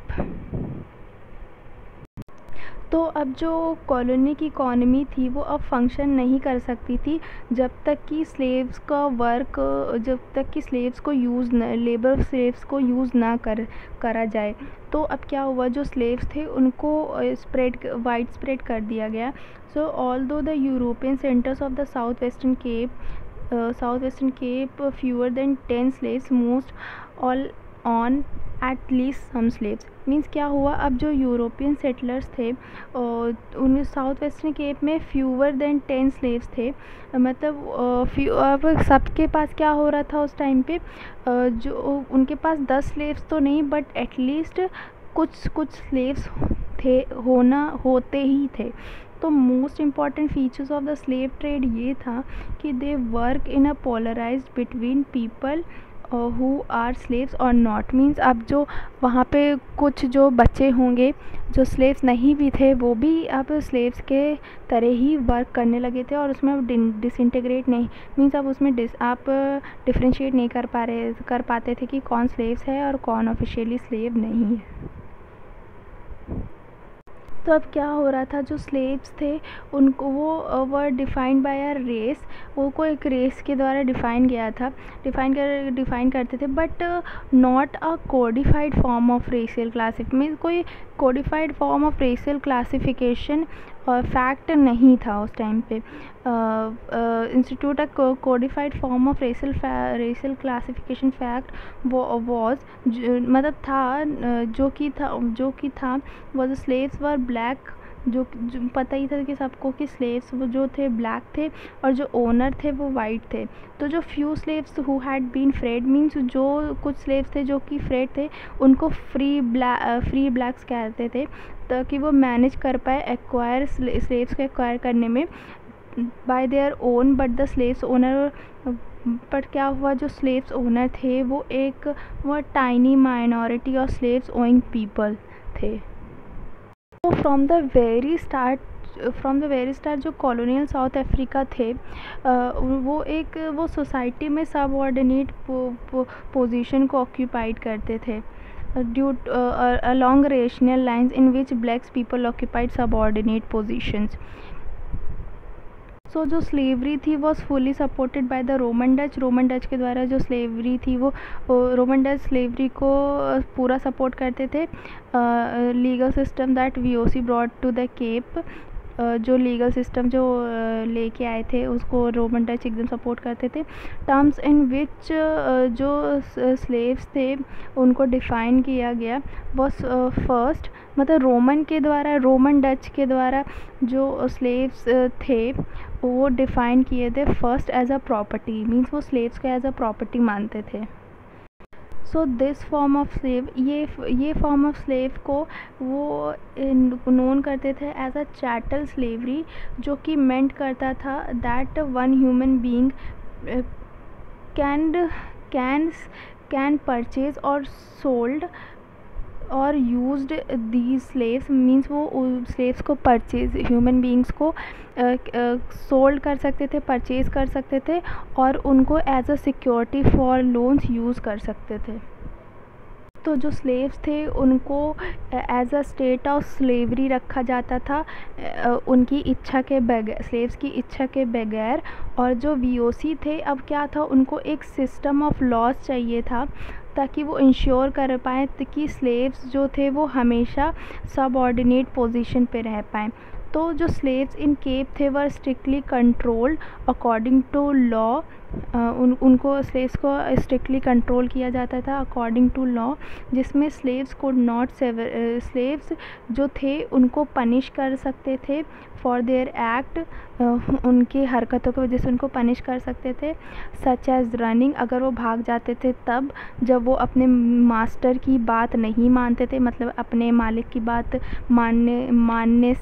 तो अब जो कॉलोनी की इकॉनमी थी वो अब फंक्शन नहीं कर सकती थी जब तक कि स्लेव्स को लेबर स्लेव्स को यूज़ ना करा जाए। तो अब क्या हुआ, जो स्लेव्स थे उनको वाइड स्प्रेड कर दिया गया। So although the European centres of the south western Cape fewer than 10 slaves most all on at least some slaves. Means क्या हुआ, अब जो यूरोपियन सेटलर्स थे उन साउथ वेस्टर्न केप में फ्यूअर देन 10 स्लेव्स थे। मतलब अब सबके पास क्या हो रहा था उस टाइम पे, जो उनके पास 10 स्लेव्स तो नहीं बट एटलीस्ट कुछ स्लेव्स होते ही थे। तो most important features of the slave trade ये था कि they work in a polarized between people who are slaves और नॉट। मीन्स अब जो वहाँ पे कुछ जो बच्चे होंगे जो स्लेव्स नहीं भी थे वो भी अब स्लेव्स के तरह ही वर्क करने लगे थे, और उसमें डिसइंटीग्रेट नहीं, मीन्स अब उसमें आप डिफ्रेंशिएट नहीं कर पाते थे कि कौन स्लेव्स है और कौन ऑफिशियली स्लेव नहीं है। तो अब क्या हो रहा था, जो स्लेव्स थे उनको वो were defined by a race, वो को एक रेस के द्वारा डिफाइन करते थे, but not a codified form of racial classification. Means कोई codified form of racial classification fact नहीं था उस टाइम पे। Institute a codified form of racial classification fact was मतलब था जो कि था वॉज स्लेव्स वर ब्लैक। जो पता ही था कि सबको कि स्लेव्स वो जो थे ब्लैक थे और जो ओनर थे वो वाइट थे। तो जो few slaves who had been freed, means जो कुछ स्लेव्स थे जो कि फ्रेड थे उनको फ्री ब्लैक्स कहते थे, ताकि वो मैनेज कर पाए एक्वायर स्लेव्स को एक्वायर करने में। Bye their own, but the slaves owner, but क्या हुआ, जो स्लेव्स ओनर थे वो tiny minority of slaves owing people थे। तो फ्रॉम द वेरी स्टार्ट जो कॉलोनियल साउथ अफ्रीका थे, वो सोसाइटी में सबऑर्डिनेट पोजीशन को ऑक्यूपाइड करते थे due along racial lines in which blacks people occupied subordinate positions. सो जो स्लेवरी थी was fully supported by the Roman Dutch के द्वारा जो स्लेवरी थी वो रोमन डच स्लेवरी को पूरा सपोर्ट करते थे। Legal system that VOC brought to the Cape, जो लीगल सिस्टम जो लेके आए थे उसको रोमन डच एकदम सपोर्ट करते थे। टर्म्स इन विच जो स्लेव्स थे उनको डिफ़ाइन किया गया वॉज फर्स्ट, मतलब रोमन डच के द्वारा जो स्लेव्स थे वो डिफ़ाइन किए थे first as a property, means वो स्लेव्स को एज अ प्रॉपर्टी मानते थे। So this form of slave, ये फॉर्म ऑफ स्लेव को वो नोन करते थे एज अ चैटल स्लेवरी, जो कि मेंट करता था that one human being can purchase और सोल्ड और यूज्ड दीज स्लेव्स, मीन्स वो स्लेव्स को परचेज, ह्यूमन बीइंग्स को सोल्ड कर सकते थे, परचेज कर सकते थे और उनको as a security for loans use कर सकते थे। तो जो स्लेव्स थे उनको as a state of slavery रखा जाता था उनकी इच्छा के बगैर, स्लेव्स की इच्छा के बगैर। और जो वीओसी थे अब क्या था, उनको एक सिस्टम ऑफ लॉज चाहिए था ताकि वो इंश्योर कर पाएँ कि स्लेव्स जो थे वो हमेशा सबऑर्डिनेट पोजीशन पे रह पाएँ। तो जो स्लेव्स इन केप थे were strictly controlled according to law, उनको स्लेव्स को स्ट्रिक्टली कंट्रोल किया जाता था अकॉर्डिंग टू लॉ, जिसमें स्लेव्स स्लेव्स जो थे उनको पनिश कर सकते थे फॉर देयर एक्ट, उनकी हरकतों की वजह से उनको पनिश कर सकते थे। सच एज रनिंग, अगर वो भाग जाते थे तब जब वो अपने मास्टर की बात नहीं मानते थे, मतलब अपने मालिक की बात मानने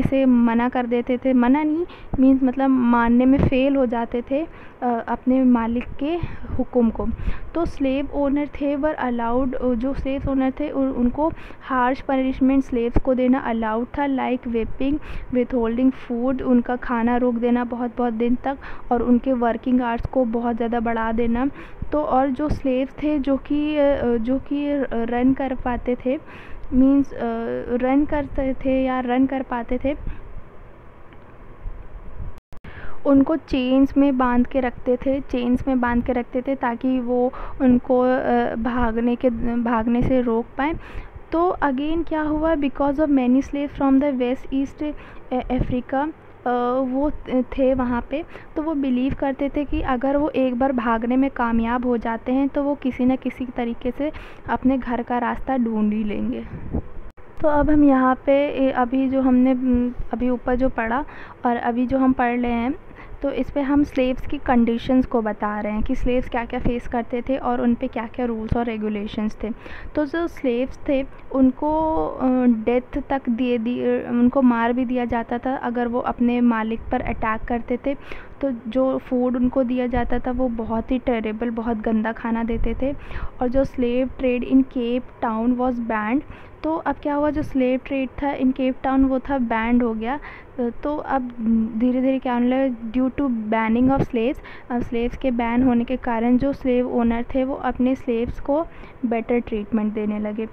से मना कर देते थे, मना नहीं मीन्स मतलब मानने में फ़ेल हो जाते थे अपने मालिक के हुक्म को। तो स्लेव ओनर थे वर अलाउड, जो स्लेव ओनर थे उनको हार्श पनिशमेंट स्लेव्स को देना अलाउड था, like vaping, with holding food, उनका खाना रोक देना बहुत दिन तक और उनके वर्किंग आवर्स को बहुत ज़्यादा बढ़ा देना। तो और जो स्लेव्स थे जो कि रन कर पाते थे, मीन्स रन कर पाते थे, उनको चेन्स में बांध के रखते थे ताकि वो उनको भागने से रोक पाएँ। तो अगेन क्या हुआ, because of many slave from the west east Africa वो थे वहाँ पे, तो वो बिलीव करते थे कि अगर वो एक बार भागने में कामयाब हो जाते हैं तो वो किसी न किसी तरीके से अपने घर का रास्ता ढूंढ ही लेंगे। तो अब हम यहाँ पे अभी जो हमने अभी ऊपर जो पढ़ा और अभी जो हम पढ़ रहे हैं, तो इस पे हम स्लेव्स की कंडीशंस को बता रहे हैं कि स्लेव्स क्या क्या फेस करते थे और उन पे क्या क्या रूल्स और रेगुलेशंस थे। तो जो स्लेव्स थे उनको डेथ तक उनको मार भी दिया जाता था अगर वो अपने मालिक पर अटैक करते थे। तो जो फूड उनको दिया जाता था वो बहुत ही टेरेबल, बहुत गंदा खाना देते थे। और जो slave trade in Cape Town was banned. तो अब क्या हुआ, जो स्लेव ट्रेड था इन केप टाउन वो था बैंड हो गया। तो अब धीरे धीरे क्या होने लगा, due to banning of slaves के बैन होने के कारण जो स्लेव ओनर थे वो अपने स्लेव्स को बेटर ट्रीटमेंट देने लगे।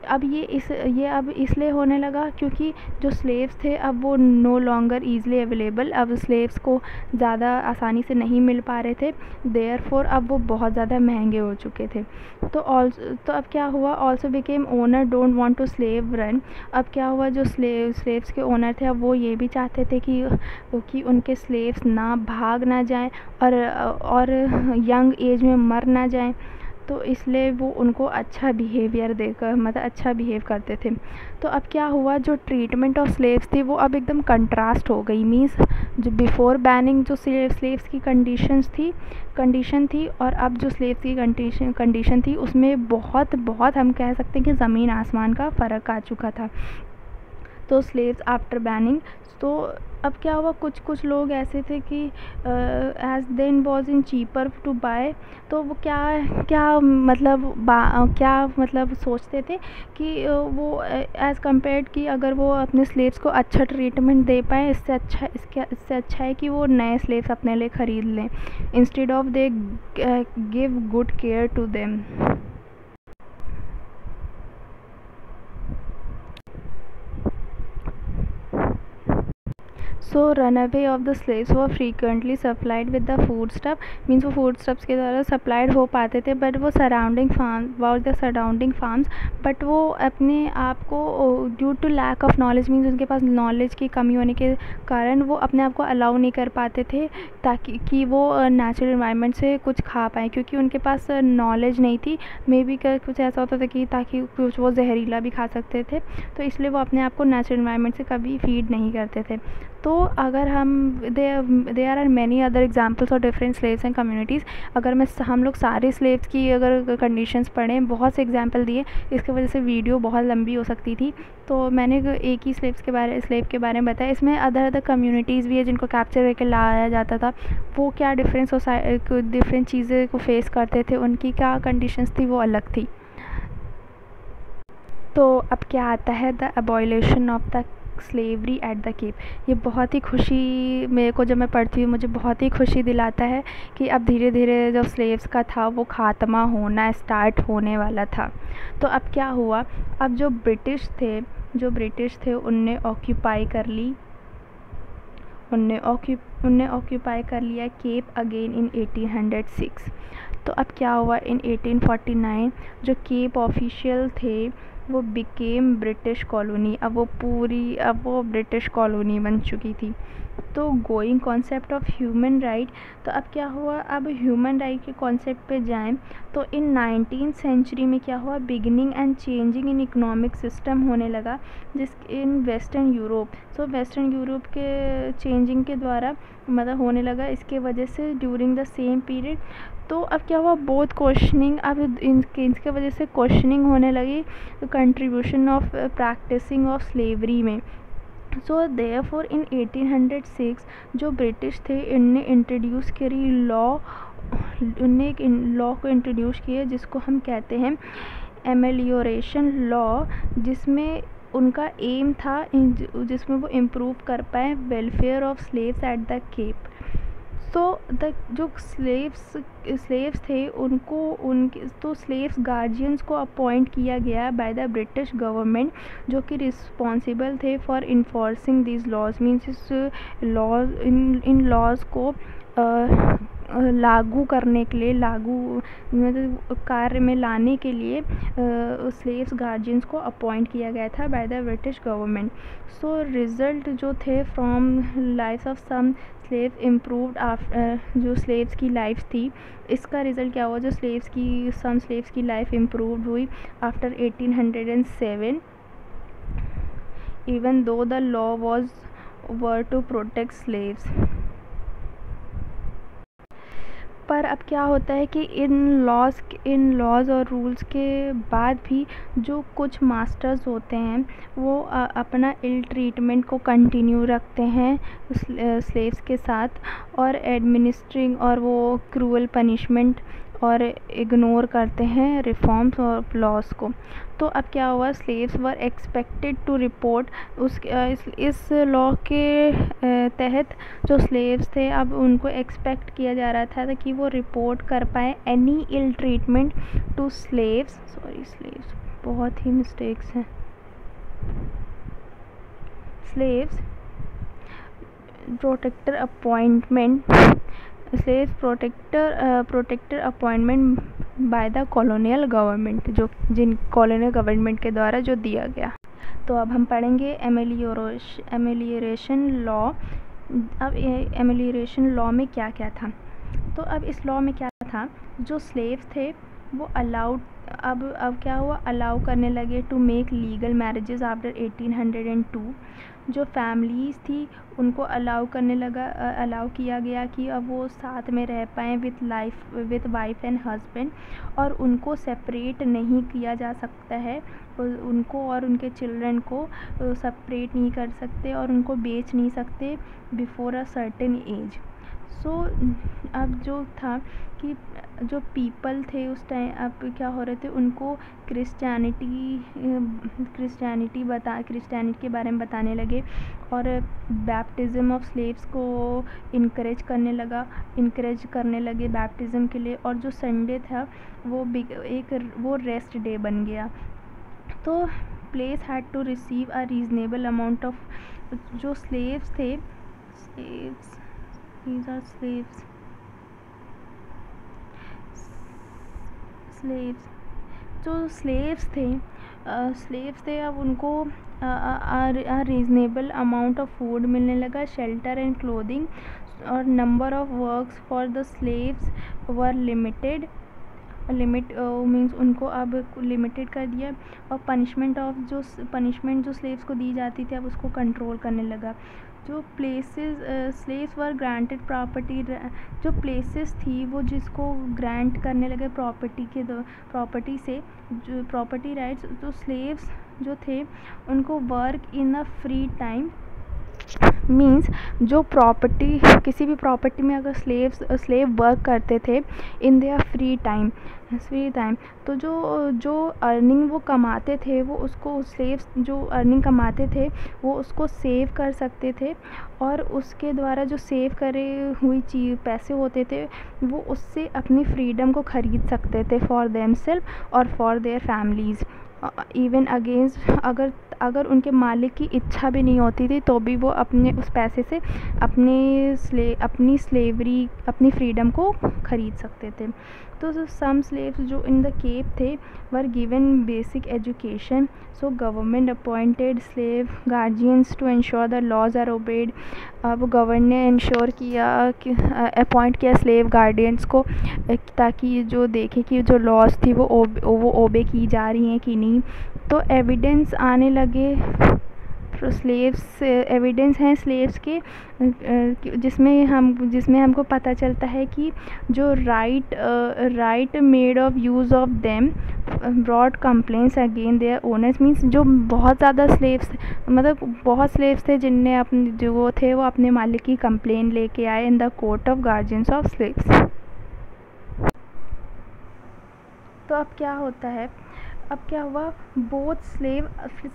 अब ये अब इसलिए होने लगा क्योंकि जो स्लेव्स थे अब वो नो लॉन्गर ईज़िली अवेलेबल, अब स्लेव्स को ज़्यादा आसानी से नहीं मिल पा रहे थे, देयरफॉर अब वो बहुत ज़्यादा महंगे हो चुके थे। तो अब क्या हुआ, also became owner don't want to slave run. अब क्या हुआ, जो स्लेव्स के ओनर थे अब वो ये भी चाहते थे कि उनके स्लेव्स भाग ना जाएं और यंग एज में मर ना जाएं। तो इसलिए वो उनको अच्छा बिहेवियर देकर मतलब अच्छा बिहेव करते थे। तो अब क्या हुआ, जो ट्रीटमेंट ऑफ स्लेव्स थी वो अब एकदम कंट्रास्ट हो गई। मीन्स जो बिफोर बैनिंग जो स्लेव्स की कंडीशन थी और अब जो स्लेव्स की कंडीशन थी उसमें बहुत हम कह सकते हैं कि ज़मीन आसमान का फ़र्क आ चुका था। तो स्लेव्स आफ्टर बैनिंग। तो अब क्या हुआ, कुछ कुछ लोग ऐसे थे कि as then was in cheaper to buy, तो वो क्या मतलब सोचते थे कि वो एज़ कम्पेयर्ड कि अगर वो अपने स्लेव्स को अच्छा ट्रीटमेंट दे पाएँ, इससे अच्छा है कि वो नए स्लेव्स अपने लिए ख़रीद लें, instead of they give good care to them. So runaway of the slaves were frequently supplied with the food stuff, means वो फूड स्टफ्स के द्वारा सप्लाइड हो पाते थे, बट वो सराउंडिंग फार्म्स, बट वो अपने आप को due to lack of knowledge, means उनके पास नॉलेज की कमी होने के कारण वो अपने आप को अलाउ नहीं कर पाते थे ताकि कि वो नेचुरल इन्वायरमेंट से कुछ खा पाएँ, क्योंकि उनके पास नॉलेज नहीं थी। मे बी कुछ ऐसा होता था कि ताकि कुछ वो जहरीला भी खा सकते थे, तो इसलिए वो अपने आप को नेचुरल इन्वायरमेंट से कभी फीड नहीं करते थे। तो अगर there are many other examples of different slaves and communities. अगर हम लोग सारे स्लेव्स की अगर कंडीशंस पढ़ें, बहुत से एग्जाम्पल दिए, इसकी वजह से वीडियो बहुत लंबी हो सकती थी, तो मैंने एक ही स्लेव के बारे में बताया। इसमें अदर कम्युनिटीज़ भी है जिनको कैप्चर करके लाया जाता था, वो क्या डिफरेंट चीज़ें को फेस करते थे, उनकी क्या कंडीशंस थी, वो अलग थी। तो अब क्या आता है, the abolition of the slavery at the Cape. ये बहुत ही खुशी मेरे को, जब मैं पढ़ती हूँ मुझे बहुत ही खुशी दिलाता है कि अब धीरे धीरे जो स्लेव्स का था वो ख़ात्मा होना स्टार्ट होने वाला था। तो अब क्या हुआ, अब जो ब्रिटिश थे उनने ऑक्यूपाई कर ली, उनने ऑक्यूपाई कर लिया केप अगेन इन 1806। तो अब क्या हुआ, इन 1849 जो केप ऑफिशियल थे वो बिकेम ब्रिटिश कॉलोनी। अब वो ब्रिटिश कॉलोनी बन चुकी थी। तो going concept of human right, तो अब क्या हुआ, अब ह्यूमन राइट के कॉन्सेप्ट पे जाएं तो इन 19th सेंचुरी में क्या हुआ, beginning and changing in economic system होने लगा in western Europe. So western Europe के चेंजिंग के द्वारा मतलब होने लगा, इसके वजह से ड्यूरिंग द सेम पीरियड। तो अब क्या हुआ, बहुत क्वेश्चनिंग, अब इसके वजह से क्वेश्चनिंग होने लगी contribution of practicing of slavery में। सो देयरफॉर इन 1806 जो ब्रिटिश थे इनने इंट्रोड्यूस करी उनने एक लॉ को इंट्रोड्यूस किया जिसको हम कहते हैं एमेलियोरेशन लॉ, जिसमें उनका एम था जिसमें वो इम्प्रूव कर पाए welfare of slaves at the Cape. तो जो स्लेव्स थे तो स्लेव्स गार्जियंस को अपॉइंट किया गया बाय द ब्रिटिश गवर्नमेंट, जो कि रिस्पॉन्सिबल थे for enforcing these laws, means इन लॉज को लागू करने के लिए, मतलब कार्य में लाने के लिए स्लेव्स गार्जियंस को अपॉइंट किया गया था by the British government. So result जो थे from life of some slave improved जो स्लेव्स की लाइफ थी, इसका रिज़ल्ट क्या हुआ, जो सम स्लेव्स की लाइफ इम्प्रूव्ड हुई after 1807, even though the law were to protect slaves. पर अब क्या होता है कि इन लॉज और रूल्स के बाद भी जो कुछ मास्टर्स होते हैं वो अपना इल ट्रीटमेंट को कंटिन्यू रखते हैं स्लेव्स के साथ, और एडमिनिस्ट्रिंग और वो क्रूअल पनिशमेंट और इग्नोर करते हैं रिफॉर्म्स और लॉज को। तो अब क्या हुआ, slaves were expected to report इस लॉ के तहत जो स्लेव्स थे अब उनको एक्सपेक्ट किया जा रहा था कि वो रिपोर्ट कर पाए any ill treatment to slaves, बहुत ही मिस्टेक्स हैं, slaves protector appointment by the colonial government, जिन कॉलोनियल गवर्नमेंट के द्वारा जो दिया गया। तो अब हम पढ़ेंगे एमेलियोरेशन लॉ। अब एमेलियोरेशन लॉ में क्या क्या था, तो अब इस लॉ में क्या था, जो स्लेव्स थे वो अलाउड, अब क्या हुआ, अलाउ करने लगे to make legal marriages after 1802। जो फैमिलीज़ थी उनको अलाउ किया गया कि अब वो साथ में रह पाएँ विथ वाइफ एंड हस्बैंड, और उनको सेपरेट नहीं किया जा सकता है, उनको और उनके चिल्ड्रन को सेपरेट नहीं कर सकते और उनको बेच नहीं सकते बिफोर अ सर्टेन एज। सो अब जो था कि जो पीपल थे उस टाइम, अब क्या हो रहे थे, उनको क्रिश्चियनिटी के बारे में बताने लगे, और बैप्टिज़म ऑफ स्लेव्स को इनकरेज करने लगे बैप्टिज़म के लिए। और जो संडे था वो रेस्ट डे बन गया। तो place had to receive a reasonable amount of, जो स्लेव्स थे, these are slaves, जो स्लेव्स थे अब उनको रीज़नेबल अमाउंट ऑफ फूड मिलने लगा, शेल्टर एंड क्लोथिंग, और number of works for the slaves were limited, means उनको अब लिमिटेड कर दिया। और पनिशमेंट जो स्लेव्स को दी जाती थी अब उसको कंट्रोल करने लगा। जो स्लेव्स वर ग्रांटेड प्रॉपर्टी, जो प्लेसेस थी वो जिसको ग्रांट करने लगे प्रॉपर्टी से, जो प्रॉपर्टी राइट्स, तो स्लेव्स जो थे उनको work in a free time, means जो प्रॉपर्टी, किसी भी प्रॉपर्टी में अगर स्लेव वर्क करते थे इन देयर फ्री टाइम, तो जो अर्निंग वो कमाते थे वो उसको, स्लेव्स जो अर्निंग कमाते थे वो उसको सेव कर सकते थे, और उसके द्वारा जो सेव करे हुई पैसे होते थे वो उससे अपनी फ्रीडम को ख़रीद सकते थे फॉर देमसेल्फ और for their families, even against, अगर उनके मालिक की इच्छा भी नहीं होती थी तो भी वो अपने उस पैसे से अपनी फ्रीडम को ख़रीद सकते थे। तो सम स्लेव्स जो इन द केप थे were given basic education, so government appointed slave guardians to ensure the laws are obeyed. अब गवर्नमेंट ने इंश्योर किया कि अपॉइंट किया स्लेव गार्डियंस को, ताकि जो देखे कि जो लॉज थी वो ओबे की जा रही हैं कि नहीं। तो एविडेंस आने लगे, एविडेंस हैं स्लेव्स के, जिसमें हमको पता चलता है कि जो right made of use of them broad complaints again their owners, means जो बहुत ज़्यादा स्लेव्स, मतलब बहुत स्लेव्स थे जिनने वो अपने मालिक की कंप्लेन लेके आए in the court of guardians of slaves. तो अब क्या होता है, अब क्या हुआ, बोथ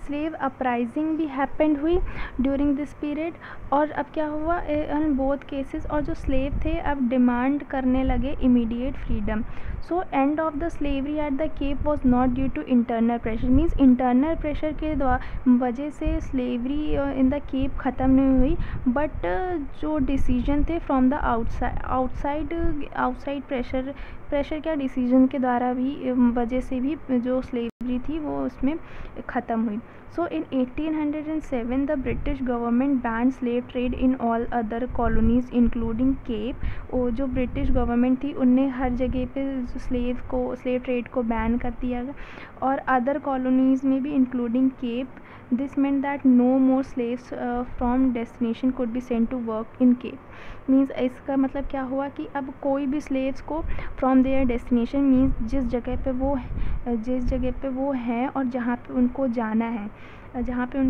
स्लेव अपराइजिंग भी हैपेंड हुई ड्यूरिंग दिस पीरियड, और अब क्या हुआ इन बोथ केसेस, और जो स्लेव थे अब डिमांड करने लगे immediate freedom. So end of the slavery at the Cape was not due to internal pressure, means internal pressure के वजह से स्लेवरी इन द केप ख़त्म नहीं हुई, बट जो डिसीजन थे फ्रॉम द आउटसाइड प्रेशर क्या, डिसीजन के द्वारा भी वजह से भी जो स्लेवरी थी वो उसमें ख़त्म हुई। So in 1807 the British government ban slave trade in all other colonies including Cape. वो जो ब्रिटिश गवर्नमेंट थी उनने हर जगह पे स्लेव ट्रेड को बैन कर दिया, और अदर कॉलोनीज़ में भी including Cape. This meant that no more slaves from destination could be sent to work in Cape। Means इसका मतलब क्या हुआ कि अब कोई भी स्लेव्स को फ्रॉम देयर डेस्टिनेशन, मीन्स जिस जगह पे वो हैं और जहाँ पे उनको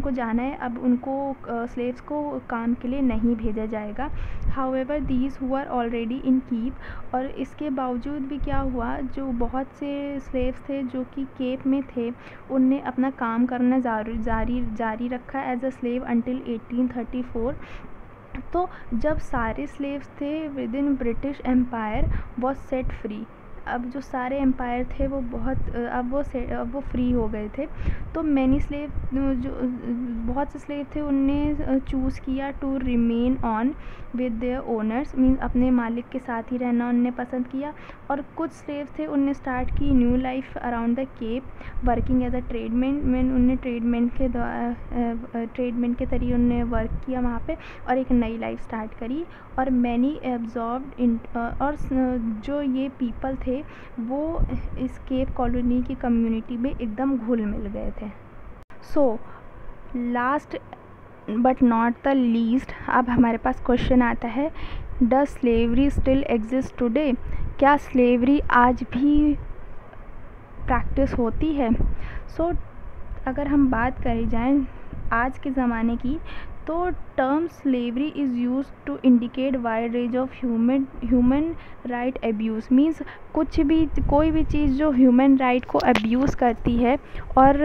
जाना है, अब उनको स्लेव्स को काम के लिए नहीं भेजा जाएगा। However these who are already in Cape, और इसके बावजूद भी क्या हुआ, जो बहुत से स्लेव्स थे जो कि केप में थे उनने अपना काम करना जारी रखा एज अ स्लेव अंटिल 1834। तो जब सारे स्लेव्स थे within British Empire was set free, अब जो सारे एम्पायर थे वो अब वो फ्री हो गए थे। तो मैनी स्लेव, जो बहुत से स्लेव थे उनने चूज़ किया to remain on with their owners, means अपने मालिक के साथ ही रहना उनने पसंद किया। और कुछ स्लेव थे उनने स्टार्ट की new life around the Cape working as a tradesman, उनने ट्रेडमैन के तरीके उनने वर्क किया वहाँ पे और एक नई लाइफ स्टार्ट करी। और मैनी एब्जॉर्ब्ड इन, और जो ये पीपल थे थे वो इस केप कॉलोनी की कम्युनिटी में एकदम घुल मिल गए थे। So last but not the least, अब हमारे पास क्वेश्चन आता है, does slavery still exist today? क्या स्लेवरी आज भी प्रैक्टिस होती है? सो अगर हम बात करी जाएँ आज के ज़माने की, तो term slavery is use to indicate wide range of human right abuse. Means कोई भी चीज़ जो ह्यूमन राइट को अब्यूज़ करती है और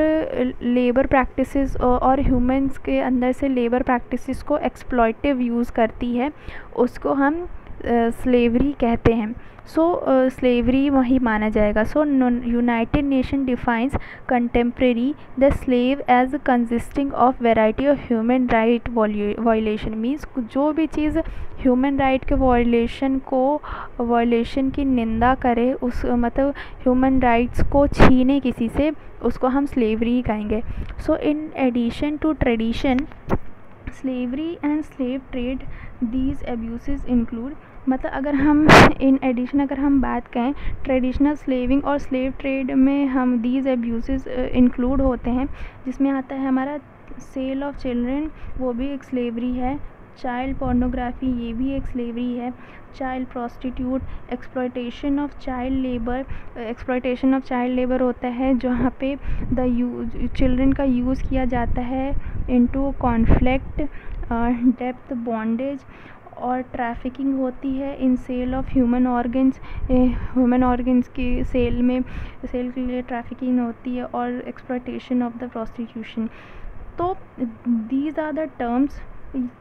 लेबर प्रैक्टिसेस और ह्यूमंस के अंदर से लेबर प्रैक्टिसेस को एक्सप्लॉइटिव यूज़ करती है, उसको हम स्लेवरी कहते हैं। सो स्लेवरी वही माना जाएगा। So United Nation defines contemporary the slave as consisting of variety of human right violation. Means जो भी चीज़ ह्यूमन राइट के वायलेशन की निंदा करे, उस मतलब ह्यूमन राइट्स को छीने किसी से, उसको हम स्लेवरी ही कहेंगे। So in addition to tradition slavery and slave trade these abuses include, मतलब अगर हम इन एडिशन अगर हम बात करें ट्रेडिशनल स्लेविंग और स्लेव ट्रेड में, हम दीज अब्यूसेस इंक्लूड होते हैं, जिसमें आता है हमारा सेल ऑफ चिल्ड्रन, वो भी एक स्लेवरी है। चाइल्ड पोर्नोग्राफी, ये भी एक स्लेवरी है। Child prostitute, exploitation of child labour होता है जहाँ पे चिल्ड्रन का यूज़ किया जाता है इनटू कॉन्फ्लिक्ट, डेप्थ बॉन्डेज, और ट्रैफिकिंग होती है in sale of human organs की सेल के लिए ट्रैफिकिंग होती है, और एक्सप्लॉयटेशन ऑफ द प्रोस्टिट्यूशन। तो दीज आर द टर्म्स।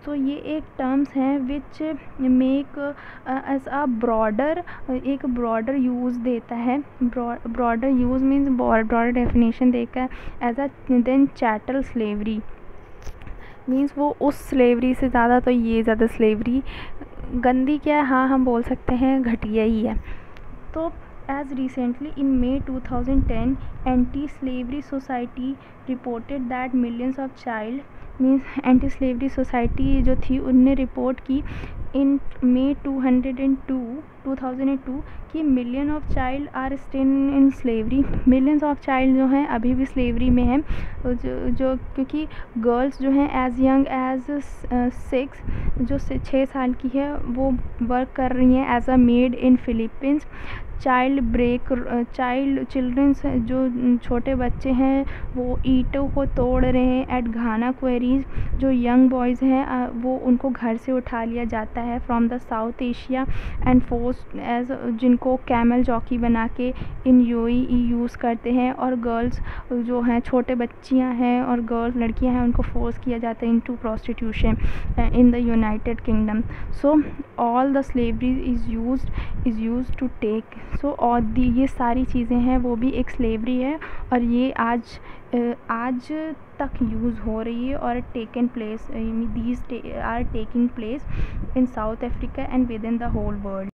तो ये एक टर्म्स हैं which make as a broader use देता है। Broader use means broader definition देकर as a then chattel slavery, means वो उस स्लेवरी से ज़्यादा, तो ये ज़्यादा स्लेवरी गंदी क्या है, हाँ हम बोल सकते हैं घटिया ही है। तो as recently in May 2010 anti slavery society reported that millions of child, means anti slavery society जो थी उनने रिपोर्ट की इन May 2002 कि million of child are still in slavery. Millions of child जो हैं अभी भी स्लेवरी में हैं, जो क्योंकि गर्ल्स जो हैं एज यंग एज 6 साल की है वो वर्क कर रही हैं as a maid in Philippines. Childrens जो छोटे बच्चे हैं वो ईंटों को तोड़ रहे हैं एट घाना क्वेरीज। जो यंग बॉयज़ हैं वो उनको घर से उठा लिया जाता है from the South Asia and force as, जिनको कैमल जॉकी बना के इन यूएई यूज़ करते हैं। और गर्ल्स जो हैं, छोटे बच्चियां हैं और गर्ल्स लड़कियां हैं, उनको फोर्स किया जाता है into prostitution in the United Kingdom. So all the slavery is used to take. So और ये सारी चीज़ें हैं वो भी एक स्लेवरी है, और ये आज तक यूज़ हो रही है और taken place, these are taking place in South Africa and within the whole world.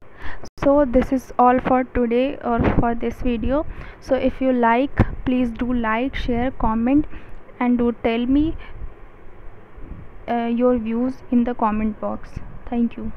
So this is all for today or for this video. So if you like, please do like, share, comment, and do tell me your views in the comment box. Thank you.